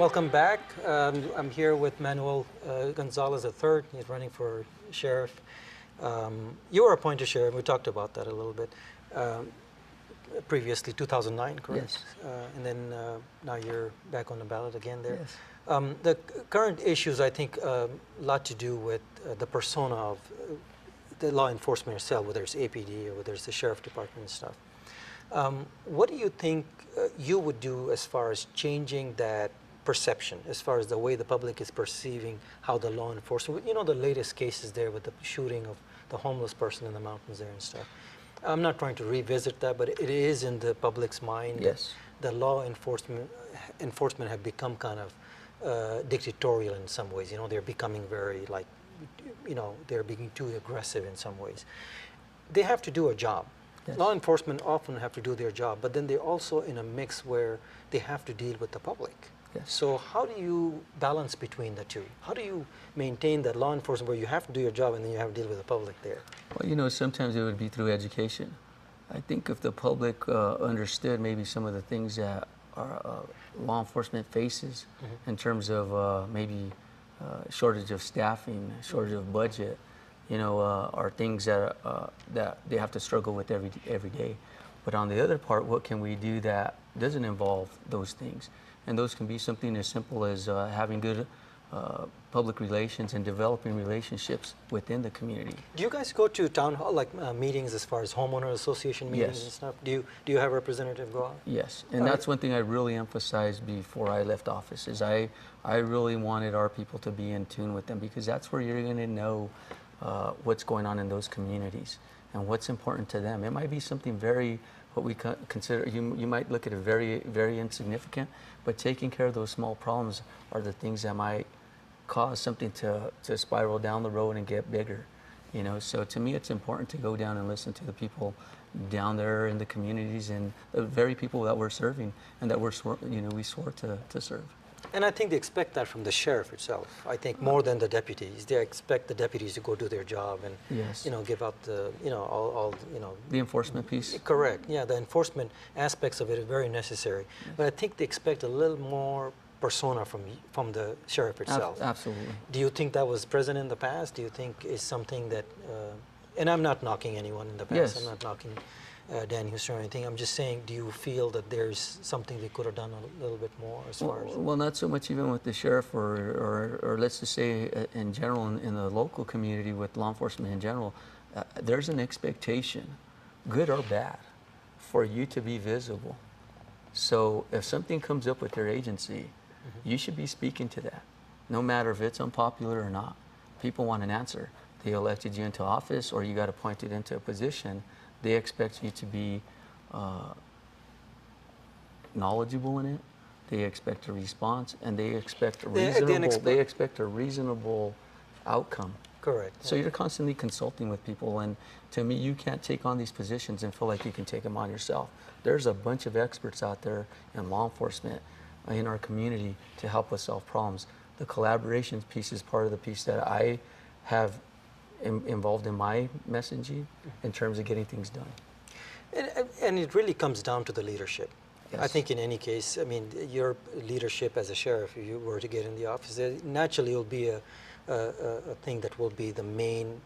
Welcome back. I'm here with Manuel Gonzales III. He's running for sheriff. You were appointed sheriff. We talked about that a little bit. Previously, 2009, correct? Yes. And then now you're back on the ballot again there. Yes. The current issues, I think, a lot to do with the persona of the law enforcement itself, whether it's APD or whether it's the sheriff department and stuff. What do you think you would do as far as changing that perception, as far as the way the public is perceiving how the law enforcement, you know, the latest cases there with the shooting of the homeless person in the mountains there and stuff. I'm not trying to revisit that, but it is in the public's mind. Yes. The law enforcement have become kind of dictatorial in some ways. You know, they're becoming very like, you know, they're being too aggressive in some ways. They have to do a job. Yes. Law enforcement often have to do their job, but then they're also in a mix where they have to deal with the public. Yes. So how do you balance between the two? How do you maintain that law enforcement where you have to do your job and then you have to deal with the public there? Well, you know, sometimes it would be through education. I think if the public understood maybe some of the things that our law enforcement faces in terms of maybe shortage of staffing, shortage of budget, you know, are things that that they have to struggle with every day. But on the other part, what can we do that doesn't involve those things? And those can be something as simple as having good public relations and developing relationships within the community. Do you guys go to town hall, like meetings as far as homeowner association meetings Yes. and stuff? Do you have a representative go out? Yes, and that's one thing I really emphasized before I left office is I really wanted our people to be in tune with them, because that's where you're going to know what's going on in those communities and what's important to them. It might be something very, what we consider, you might look at it very insignificant, but taking care of those small problems are the things that might cause something to spiral down the road and get bigger. You know, so to me it's important to go down and listen to the people down there in the communities and the very people that we're serving and that we swore to serve. And I think they expect that from the sheriff itself. I think more than the deputies. They expect the deputies to go do their job and, Yes. you know, give out the, you know, all you know. The enforcement piece? Correct. Yeah, the enforcement aspects of it are very necessary. Yes. But I think they expect a little more persona from the sheriff itself. Absolutely. Do you think that was present in the past? Do you think is something that, and I'm not knocking anyone in the past. Yes. I'm not knocking Dan Houston or anything. I'm just saying, do you feel that there's something they could have done a little bit more as far as? Well, not so much even with the sheriff or let's just say in general in the local community with law enforcement in general, there's an expectation, good or bad, for you to be visible. So if something comes up with your agency, you should be speaking to that, no matter if it's unpopular or not. People want an answer. They elected you into office or you got appointed into a position. They expect you to be knowledgeable in it. They expect a response, and they expect a reasonable outcome. Correct. So you're constantly consulting with people, and to me, you can't take on these positions and feel like you can take them on yourself. There's a bunch of experts out there in law enforcement, in our community, to help us solve problems. The collaboration piece is part of the piece that I have involved in my messaging in terms of getting things done. And it really comes down to the leadership. Yes. I think in any case, I mean, your leadership as a sheriff, if you were to get in the office, naturally will be a thing that will be the main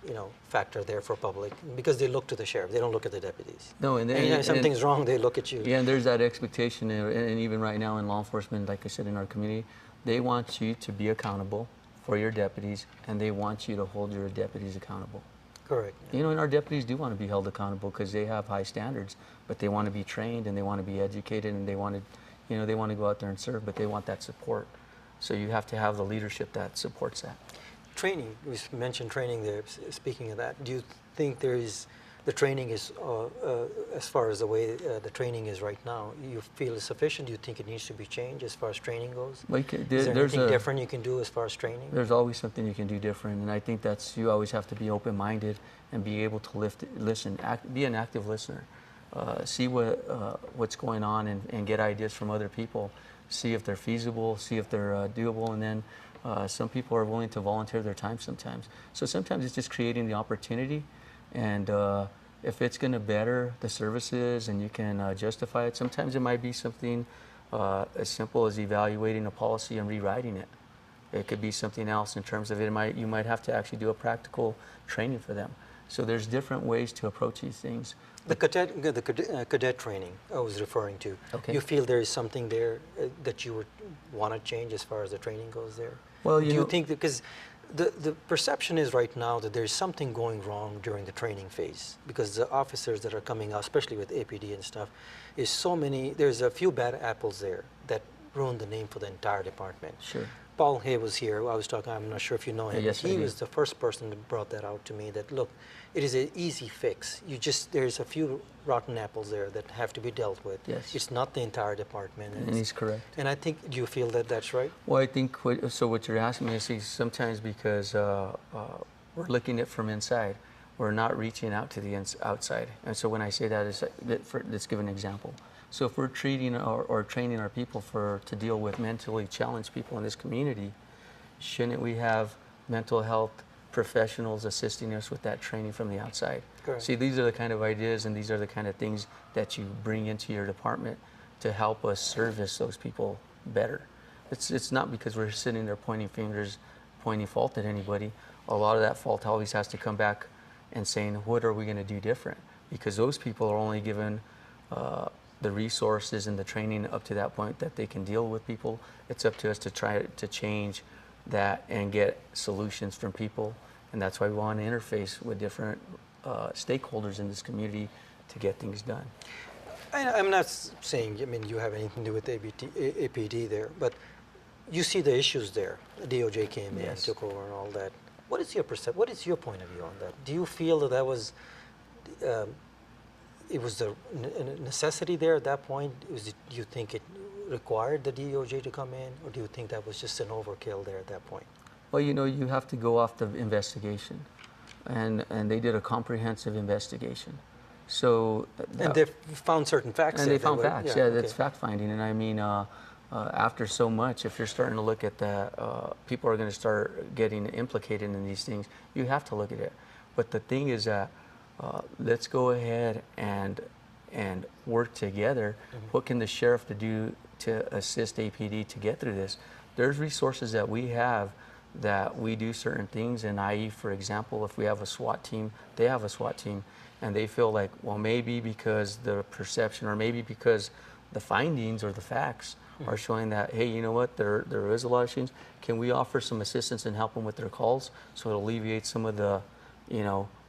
you know, factor there for public, because they look to the sheriff, they don't look at the deputies. No, and if something's wrong, they look at you. Yeah, and there's that expectation, and even right now in law enforcement, like I said, in our community, they want you to be accountable for your deputies, and they want you to hold your deputies accountable. Correct. Yeah. You know, and our deputies do want to be held accountable because they have high standards, but they want to be trained and they want to be educated and they want to, you know, they want to go out there and serve, but they want that support. So you have to have the leadership that supports that. Training, we mentioned training there. Speaking of that, do you think there is, the training is, as far as the way the training is right now, you feel is sufficient? Do you think it needs to be changed as far as training goes? Like, is there anything different you can do as far as training? There's always something you can do different, and I think that's, you always have to be open-minded and be able to listen, be an active listener. See what's going on and get ideas from other people. See if they're feasible, see if they're doable, and then some people are willing to volunteer their time sometimes. So sometimes it's just creating the opportunity, and if it's going to better the services and you can justify it, sometimes it might be something as simple as evaluating a policy and rewriting it. It could be something else in terms of you might have to actually do a practical training for them. So there's different ways to approach these things. The cadet training I was referring to. Okay. You feel there is something there that you would want to change as far as the training goes there? Well, Do you think, because the perception is right now that there's something going wrong during the training phase, because the officers that are coming out, especially with APD and stuff, is so many, there's a few bad apples there that ruin the name for the entire department. Sure. Paul Hay was here. I was talking, I'm not sure if you know him. Yes, he was the first person that brought that out to me, that look, it is an easy fix. There's a few rotten apples there that have to be dealt with. Yes. It's not the entire department. And he's correct. And I think, do you feel that that's right? Well, I think, what you're asking me is sometimes because we're looking at it from inside, we're not reaching out to the outside. And so when I say that, let's give an example. So if we're treating or training our people to deal with mentally challenged people in this community, shouldn't we have mental health professionals assisting us with that training from the outside? Correct. See, these are the kind of ideas and these are the kind of things that you bring into your department to help us service those people better. It's not because we're sitting there pointing fingers, pointing fault at anybody. A lot of that fault always has to come back and saying, what are we going to do different? Because those people are only given the resources and the training up to that point that they can deal with people. It's up to us to try to change that and get solutions from people. And that's why we want to interface with different stakeholders in this community to get things done. I'm not saying, I mean, you have anything to do with APD there, but you see the issues there. The DOJ came in, Yes. took over and all that. What is your perception? What is your point of view on that? Do you feel that was it was the necessity there at that point? Do you think it required the DOJ to come in, or do you think that was just an overkill there at that point? Well, you have to go off the investigation, and they did a comprehensive investigation. So and they found certain facts. And they found facts. Yeah, that's okay. fact finding. And I mean, after so much, if you're starting to look at that, people are going to start getting implicated in these things. You have to look at it. But the thing is that let's go ahead and work together. Mm-hmm. What can the sheriff do to assist APD to get through this? There's resources that we have that we do certain things, and i.e., for example, if we have a SWAT team, they have a SWAT team, and they feel like, well, maybe because the perception or maybe because the findings or the facts are showing that, hey, you know what, there is a lot of shootings. Can we offer some assistance and help them with their calls so it alleviates some of the,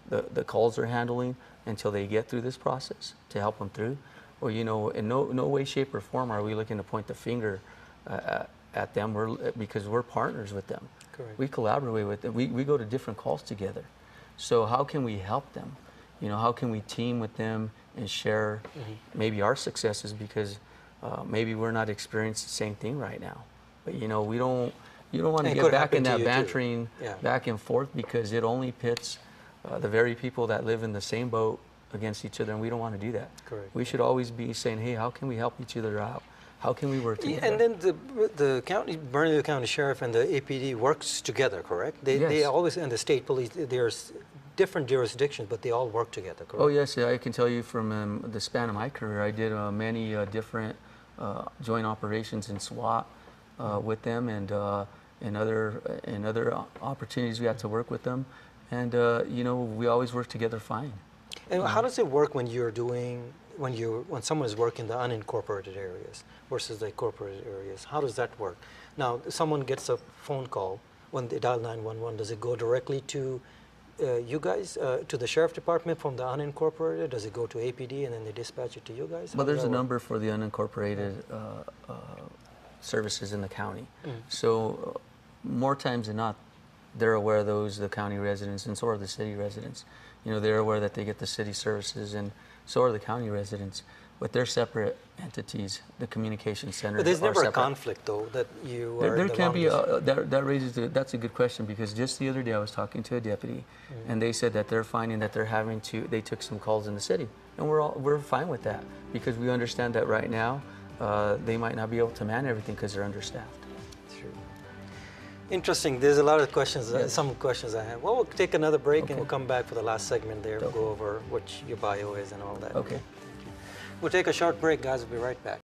the calls they're handling until they get through this process to help them through? Or, in no way, shape, or form are we looking to point the finger at them. Because we're partners with them. Correct. We collaborate with them. We go to different calls together. So how can we help them? How can we team with them and share maybe our successes, because maybe we're not experiencing the same thing right now. But you don't want to get back in that bantering back and forth, because it only pits the very people that live in the same boat against each other, and we don't want to do that. Correct. We should always be saying, hey, how can we help each other out? How can we work together? And then the Bernalillo County Sheriff and the APD works together, correct? They always, and the state police, there's different jurisdictions, but they all work together, correct? Oh yes, I can tell you from the span of my career, I did many different joint operations in SWAT with them, and in other opportunities we had to work with them, and we always work together fine. And how does it work when when someone is working the unincorporated areas versus the incorporated areas? How does that work? Now, someone gets a phone call when they dial 911. Does it go directly to you guys, to the sheriff department from the unincorporated? Does it go to APD and then they dispatch it to you guys? Well, there's a number for the unincorporated services in the county. So more times than not, they're aware of those, the county residents, and so are the city residents. They're aware that they get the city services, and so are the county residents. But they're separate entities. The communication centers But there's are never separate. a conflict, though, that you are There the can be. longest. That raises. That's a good question, because just the other day I was talking to a deputy, and they said that they're finding that they took some calls in the city, and we're fine with that, because we understand that right now they might not be able to man everything because they're understaffed. True. Interesting. There's a lot of questions, Yes. some questions I have. Well, we'll take another break, Okay. and we'll come back for the last segment there. We'll Okay. go over what your bio is and all that. Okay. We'll take a short break, guys. We'll be right back.